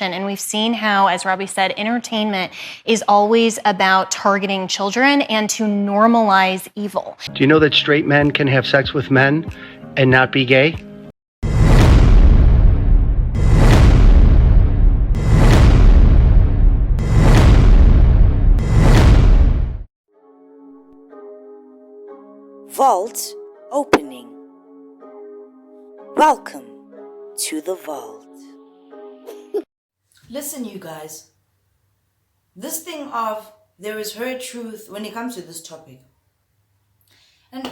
And we've seen how, as Robbie said, entertainment is always about targeting children and to normalize evil. Do you know that straight men can have sex with men and not be gay? Vault opening. Welcome to the vault. Listen, you guys. This thing of there is her truth when it comes to this topic. And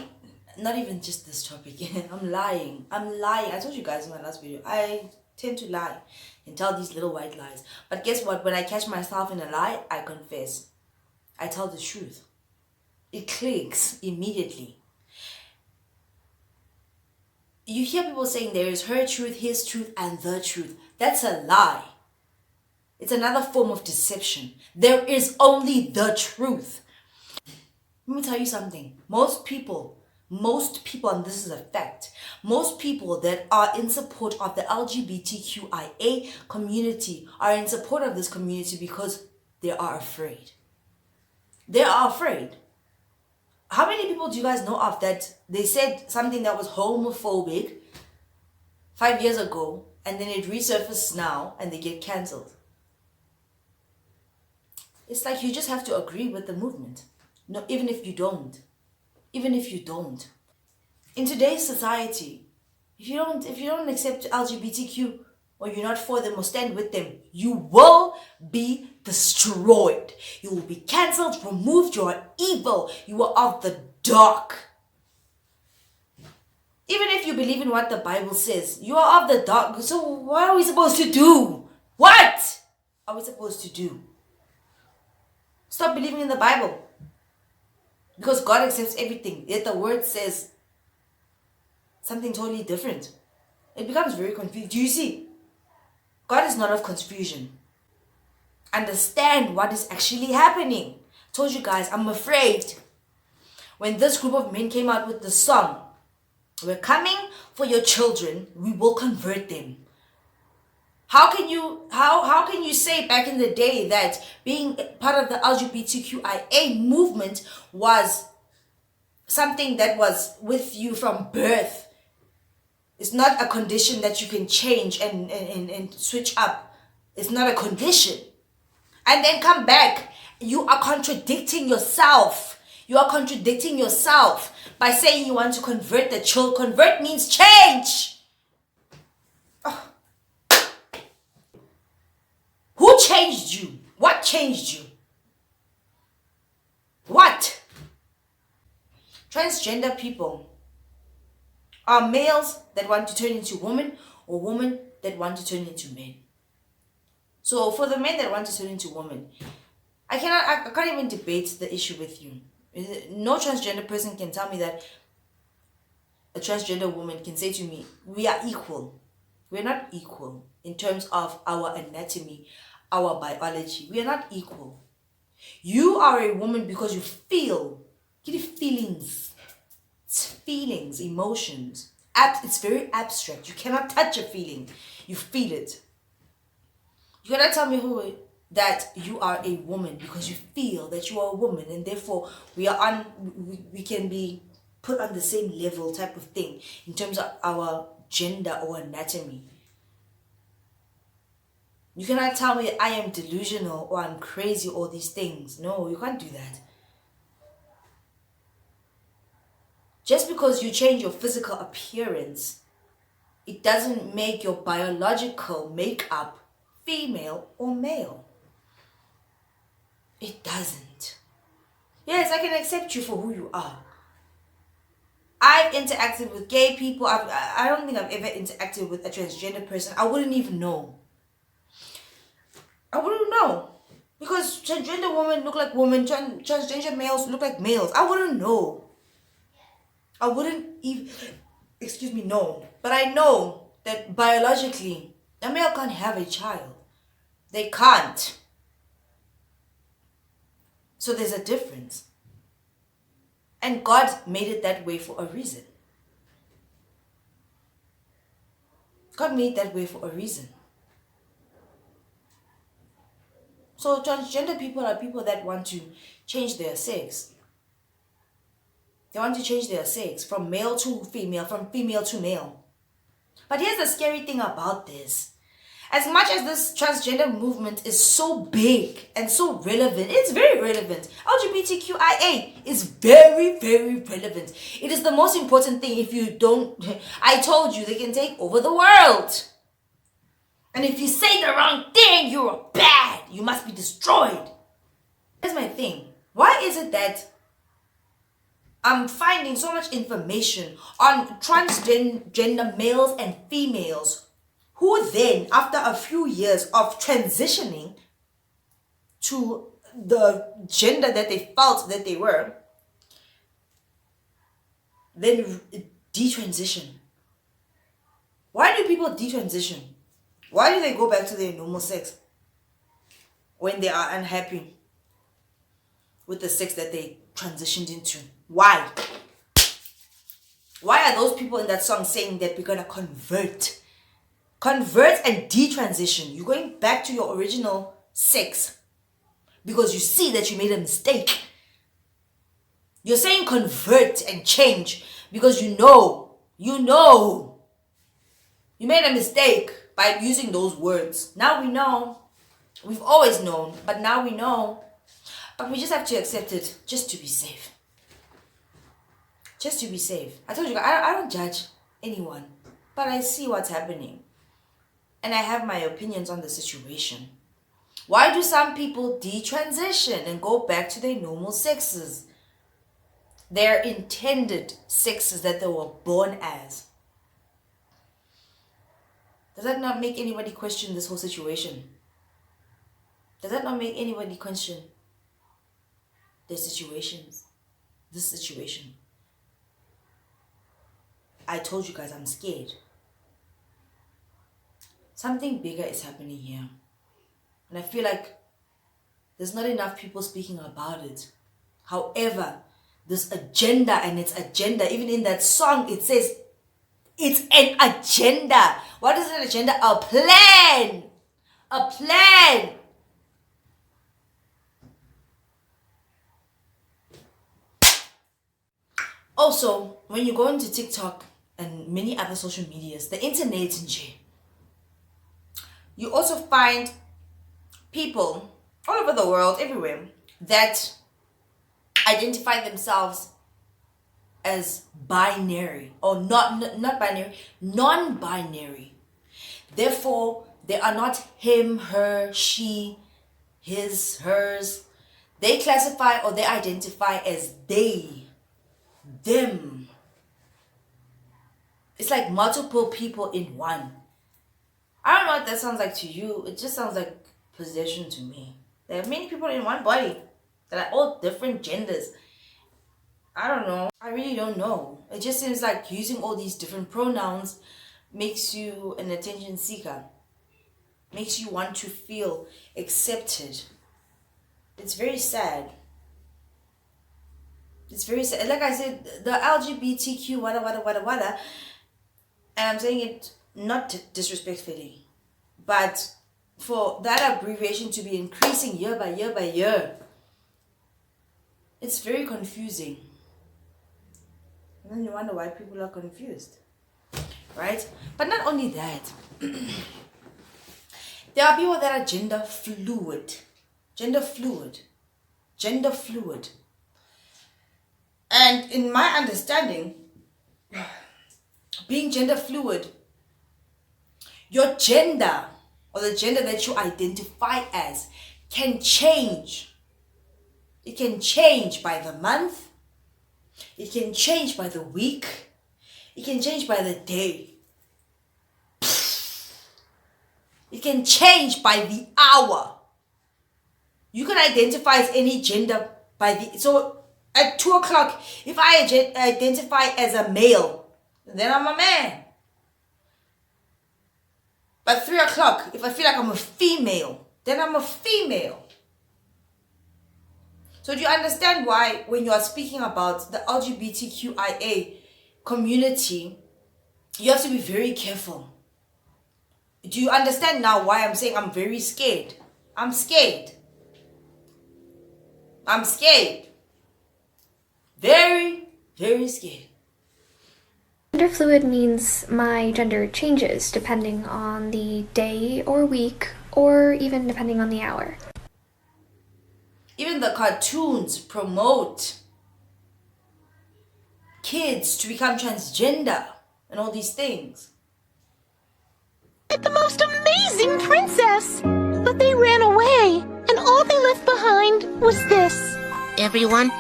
not even just this topic. I'm lying. I told you guys in my last video. I tend to lie and tell these little white lies. But guess what? When I catch myself in a lie, I confess. I tell the truth. It clicks immediately. You hear people saying there is her truth, his truth, and the truth. That's a lie. It's another form of deception. There is only the truth. Let me tell you something. Most people, and this is a fact, most people that are in support of the LGBTQIA community are in support of this community because they are afraid. They are afraid. How many people do you guys know of that they said something that was homophobic 5 years ago and then it resurfaces now and they get cancelled? It's like you just have to agree with the movement. No, even if you don't. In today's society, if you don't accept LGBTQ or you're not for them or stand with them, you will be destroyed. You will be cancelled, removed. You are evil. You are of the dark. Even if you believe in what the Bible says, you are of the dark. So what are we supposed to do? What are we supposed to do? Stop believing in the Bible. Because God accepts everything. Yet the word says something totally different. It becomes very confusing. Do you see? God is not of confusion. Understand what is actually happening. Told you guys, I'm afraid. When this group of men came out with the song, "We're coming for your children, we will convert them." How can you say back in the day that being part of the LGBTQIA movement was something that was with you from birth? It's not a condition that you can change and switch up. It's not a condition. And then come back. You are contradicting yourself. You are contradicting yourself by saying you want to convert the child. Convert means change. Who changed you? What changed you? What? Transgender people are males that want to turn into women or women that want to turn into men. So for the men that want to turn into women, I can't even debate the issue with you. No transgender person can tell me that a transgender woman can say to me, we are equal. We're not equal in terms of our anatomy, our biology. We are not equal. You are a woman because you feel. Get feelings. It's feelings, emotions. It's very abstract. You cannot touch a feeling. You feel it. You cannot tell me that you are a woman because you feel that you are a woman and therefore we can be put on the same level type of thing in terms of our gender or anatomy. You cannot tell me I am delusional or I'm crazy or these things. No, you can't do that. Just because you change your physical appearance, it doesn't make your biological makeup female or male. It doesn't. Yes, I can accept you for who you are. I've interacted with gay people. I don't think I've ever interacted with a transgender person. I wouldn't even know. I wouldn't know. Because transgender women look like women. Transgender males look like males. I wouldn't know. I wouldn't even, know. But I know that biologically, a male can't have a child. They can't. So there's a difference. And God made it that way for a reason. God made that way for a reason. So transgender people are people that want to change their sex. They want to change their sex from male to female, from female to male. But here's the scary thing about this. As much as this transgender movement is so big and so relevant, it's very relevant. LGBTQIA is very, very relevant. It is the most important thing. If you don't, I told you, they can take over the world. And if you say the wrong thing, you're bad. You must be destroyed. Here's my thing. Why is it that I'm finding so much information on transgender males and females who then, after a few years of transitioning to the gender that they felt that they were, then detransition? Why do people detransition? Why do they go back to their normal sex when they are unhappy with the sex that they transitioned into? Why? Why are those people in that song saying that we're going to convert? Convert and detransition. You're going back to your original sex because you see that you made a mistake. You're saying convert and change because you know you made a mistake by using those words. Now we know. We've always known, but now we know. But we just have to accept it just to be safe. Just to be safe. I told you, I don't judge anyone, but I see what's happening. And I have my opinions on the situation. Why do some people detransition and go back to their normal sexes? Their intended sexes that they were born as. Does that not make anybody question this whole situation? Does that not make anybody question their situations? This situation? I told you guys I'm scared. Something bigger is happening here. And I feel like there's not enough people speaking about it. However, this agenda and its agenda, even in that song, it says it's an agenda. What is an agenda? A plan. A plan. Also, when you go into TikTok and many other social medias, the internet in jail, you also find people all over the world, everywhere, that identify themselves as binary or not binary, non-binary. Therefore, they are not him, her, she, his, hers. They classify or they identify as they, them. It's like multiple people in one. I don't know what that sounds like to you. It just sounds like possession to me. There are many people in one body that are all different genders. I don't know. I really don't know. It just seems like using all these different pronouns makes you an attention seeker. Makes you want to feel accepted. It's very sad. It's very sad. Like I said, the LGBTQ, wada. And I'm saying it not disrespectfully, but for that abbreviation to be increasing year by year by year, it's very confusing. And then you wonder why people are confused, right? But not only that, there are people that are gender fluid. And in my understanding, being gender fluid, your gender or the gender that you identify as can change. It can change by the month. It can change by the week. It can change by the day. It can change by the hour. You can identify as any gender by the... So at 2 o'clock, if I identify as a male, then I'm a man. By 3 o'clock, if I feel like I'm a female, then I'm a female. So do you understand why when you are speaking about the LGBTQIA community, you have to be very careful? Do you understand now why I'm saying I'm very scared? I'm scared. I'm scared. Very, very scared. Gender fluid means my gender changes depending on the day or week, or even depending on the hour. Even the cartoons promote kids to become transgender and all these things. The most amazing princess! But they ran away, and all they left behind was this. Everyone,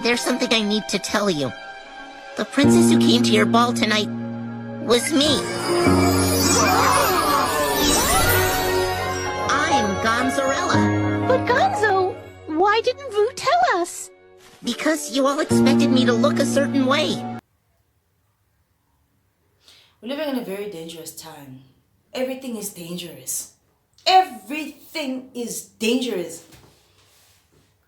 there's something I need to tell you. The princess who came to your ball tonight was me. I'm Gonzarella. But Gonzo, why didn't Vu tell us? Because you all expected me to look a certain way. We're living in a very dangerous time. Everything is dangerous. Everything is dangerous.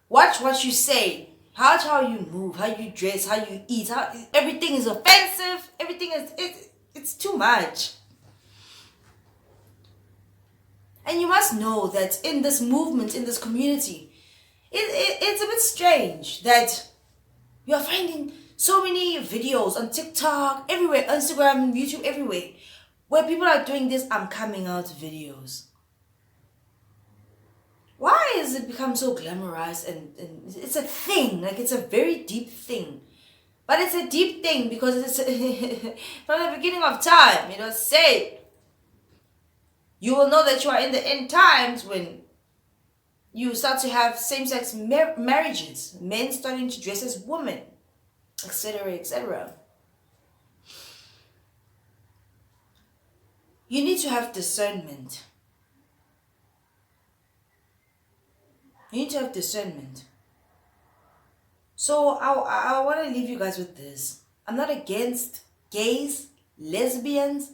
Watch what you say. Watch how you move, how you dress, how you eat. Everything is offensive. Everything is... It's too much. And you must know that in this movement, in this community, it's a bit strange that you are finding so many videos on TikTok, everywhere, Instagram, YouTube, everywhere, where people are doing this I'm coming out videos. Why has it become so glamorized and it's a thing, like it's a very deep thing. But it's a deep thing because it's from the beginning of time, it was said. You will know that you are in the end times when you start to have same-sex marriages, men starting to dress as women, etc., etc. You need to have discernment. You need to have discernment. So I want to leave you guys with this. I'm not against gays, lesbians,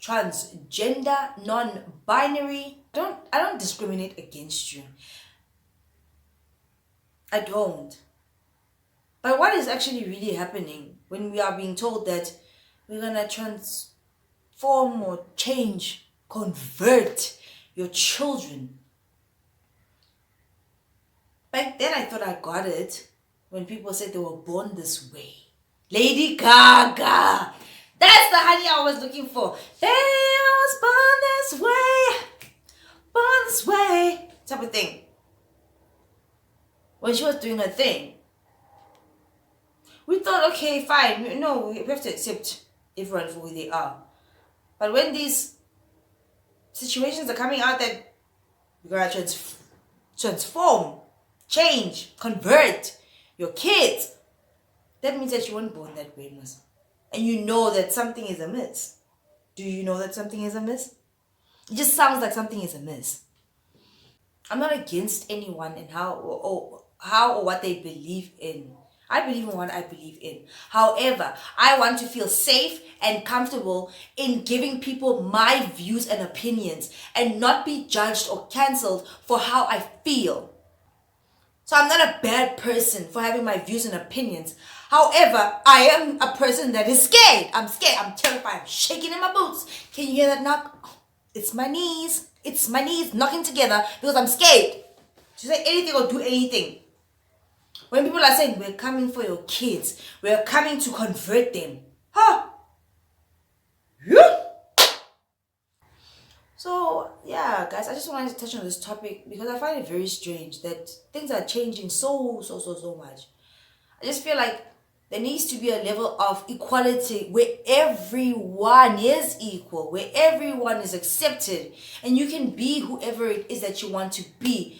transgender, non-binary. I don't discriminate against you. I don't. But what is actually really happening when we are being told that we're gonna transform or change, convert your children? Back then I thought I got it when people said they were born this way. Lady Gaga! That's the honey I was looking for. Hey, I was born this way, type of thing. When she was doing her thing, we thought, okay, fine. No, we have to accept everyone for who they are. But when these situations are coming out that you're going to transform, change, convert your kids, that means that you weren't born that way, Miss. And you know that something is amiss. Do you know that something is amiss? It just sounds like something is amiss. I'm not against anyone and how or what they believe in. I believe in what I believe in. However, I want to feel safe and comfortable in giving people my views and opinions and not be judged or cancelled for how I feel. So I'm not a bad person for having my views and opinions. However, I am a person that is scared. I'm scared. I'm terrified. I'm shaking in my boots. Can you hear that knock? It's my knees. It's my knees knocking together because I'm scared to say anything or do anything. When people are saying, we're coming for your kids, we're coming to convert them. Huh? Yeah. So, yeah, guys, I just wanted to touch on this topic because I find it very strange that things are changing so much. I just feel like there needs to be a level of equality where everyone is equal, where everyone is accepted, and you can be whoever it is that you want to be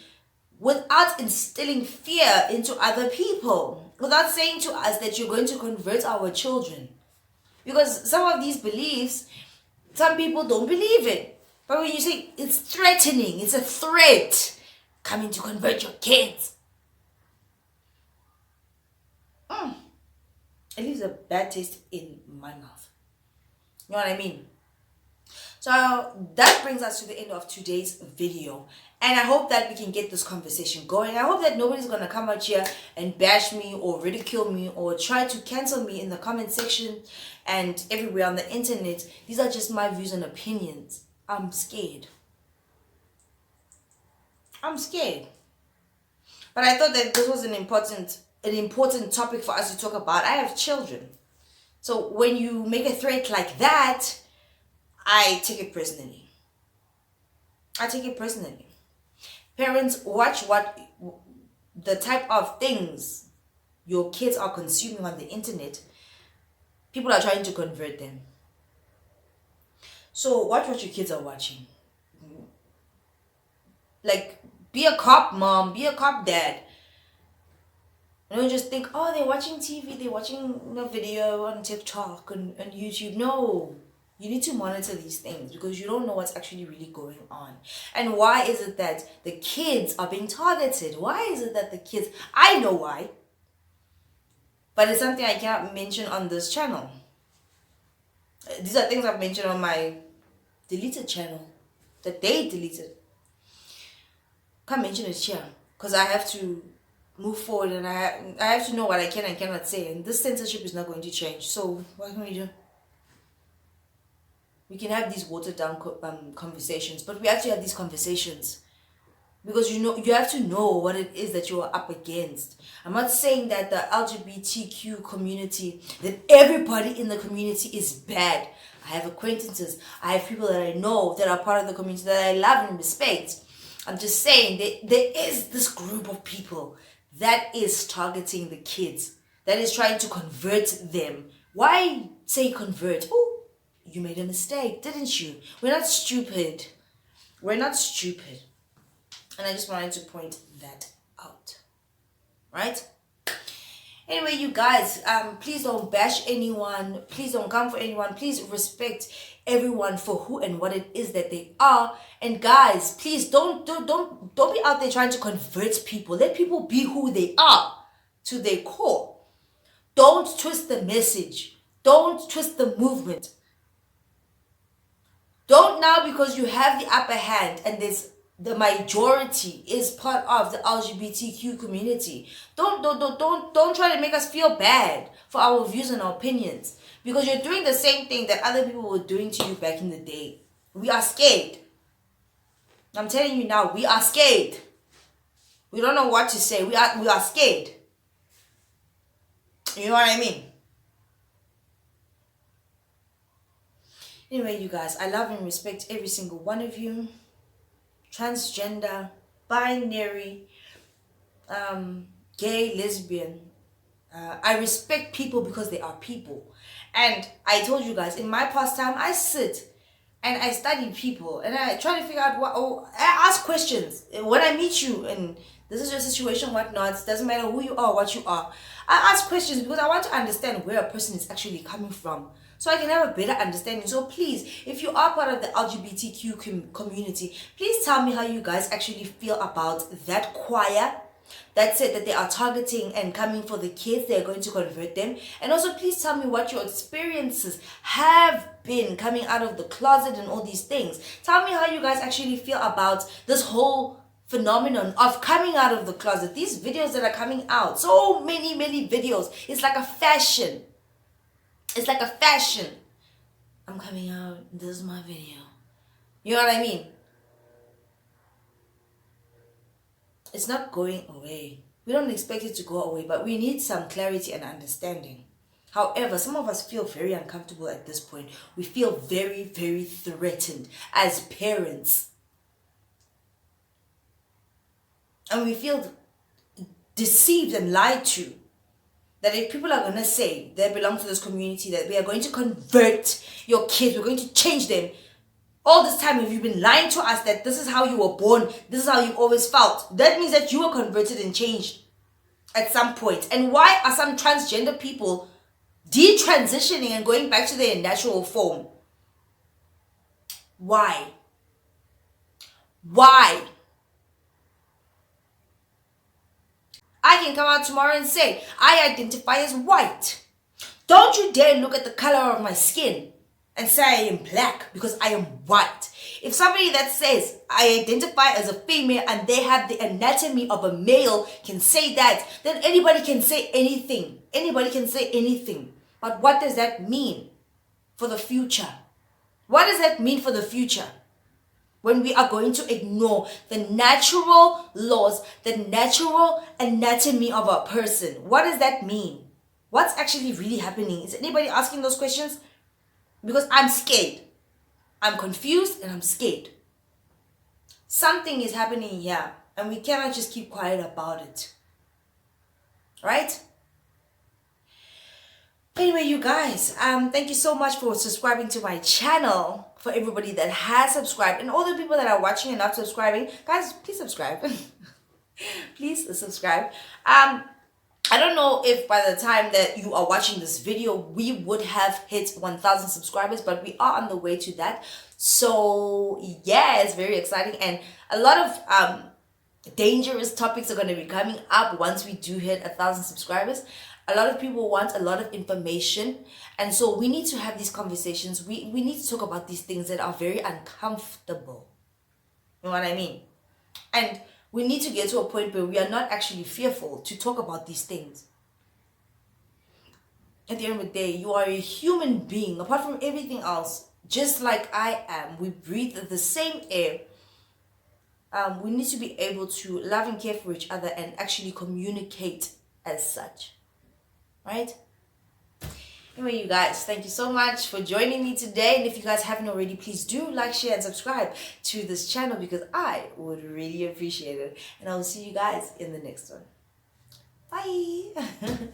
without instilling fear into other people, without saying to us that you're going to convert our children. Because some of these beliefs, some people don't believe it. But when you say it's threatening, it's a threat, coming to convert your kids, it leaves a bad taste in my mouth. You know what I mean? So that brings us to the end of today's video. And I hope that we can get this conversation going. I hope that nobody's going to come out here and bash me or ridicule me or try to cancel me in the comment section and everywhere on the internet. These are just my views and opinions. I'm scared. I'm scared. But I thought that this was an important topic for us to talk about. I have children. So when you make a threat like that, I take it personally. Parents, watch the type of things your kids are consuming on the internet. People are trying to convert them. So watch what your kids are watching. Like, be a cop mom, be a cop dad. Don't just think, oh, they're watching TV, they're watching a video on TikTok and YouTube. No, you need to monitor these things because you don't know what's actually really going on. And why is it that the kids are being targeted? Why is it that the kids, I know why, but it's something I cannot mention on this channel. These are things I've mentioned on my deleted channel that they deleted. Can't mention it here because I have to move forward and I have to know what I can and cannot say, and this censorship is not going to change. So what can we do? We can have these watered down conversations, but we have to have these conversations because you have to know what it is that you are up against. I'm not saying that the LGBTQ community, that everybody in the community is bad. I have acquaintances, I have people that I know that are part of the community that I love and respect. I'm just saying there is this group of people that is targeting the kids, that is trying to convert them. Why say convert? Oh, you made a mistake, didn't you? We're not stupid. And I just wanted to point that out. Right? Anyway, you guys, please don't bash anyone. Please don't come for anyone. Please respect everyone for who and what it is that they are. And guys, please don't be out there trying to convert people. Let people be who they are to their core. Don't twist the message. Don't twist the movement. Don't now, because you have the upper hand and the majority is part of the LGBTQ community. Don't try to make us feel bad for our views and our opinions, because you're doing the same thing that other people were doing to you back in the day. We are scared. I'm telling you now, we are scared. We don't know what to say. We are scared. You know what I mean? Anyway, you guys, I love and respect every single one of you. Transgender, binary, gay, lesbian. I respect people because they are people. And I told you guys, in my pastime, I sit and I study people and I try to figure out I ask questions. When I meet you and this is your situation, whatnot, it doesn't matter who you are, what you are. I ask questions because I want to understand where a person is actually coming from, so I can have a better understanding. So please, if you are part of the LGBTQ community, please tell me how you guys actually feel about that choir that said that they are targeting and coming for the kids. They're going to convert them. And also please tell me what your experiences have been coming out of the closet and all these things. Tell me how you guys actually feel about this whole phenomenon of coming out of the closet. These videos that are coming out, so many videos. It's like a fashion. It's like a fashion. I'm coming out, this is my video. You know what I mean? It's not going away. We don't expect it to go away, but we need some clarity and understanding. However, some of us feel very uncomfortable at this point. We feel very threatened as parents. And we feel deceived and lied to. That if people are going to say they belong to this community, that we are going to convert your kids, we're going to change them. All this time, if you've been lying to us that this is how you were born, this is how you always felt, that means that you were converted and changed at some point. And why are some transgender people detransitioning and going back to their natural form? Why? I can come out tomorrow and say, I identify as white. Don't you dare look at the color of my skin and say I am black because I am white. If somebody that says I identify as a female and they have the anatomy of a male can say that, then anybody can say anything. Anybody can say anything. But what does that mean for the future? What does that mean for the future? when we are going to ignore the natural laws, the natural anatomy of a person? What does that mean? What's actually really happening? Is anybody asking those questions? Because I'm scared. I'm confused and I'm scared. Something is happening here and we cannot just keep quiet about it. Right? Anyway, you guys, thank you so much for subscribing to my channel. For everybody that has subscribed and all the people that are watching and not subscribing, guys, please subscribe. Please subscribe. I don't know if by the time that you are watching this video, we would have hit 1,000 subscribers, but we are on the way to that. So yeah, it's very exciting. And a lot of dangerous topics are going to be coming up once we do hit 1,000 subscribers. A lot of people want a lot of information. And so we need to have these conversations. We need to talk about these things that are very uncomfortable. You know what I mean? And we need to get to a point where we are not actually fearful to talk about these things. At the end of the day, you are a human being, apart from everything else, just like I am. We breathe the same air. We need to be able to love and care for each other and actually communicate as such. Right? Anyway, you guys, thank you so much for joining me today. And if you guys haven't already, please do like, share, and subscribe to this channel because I would really appreciate it. And I will see you guys in the next one. Bye.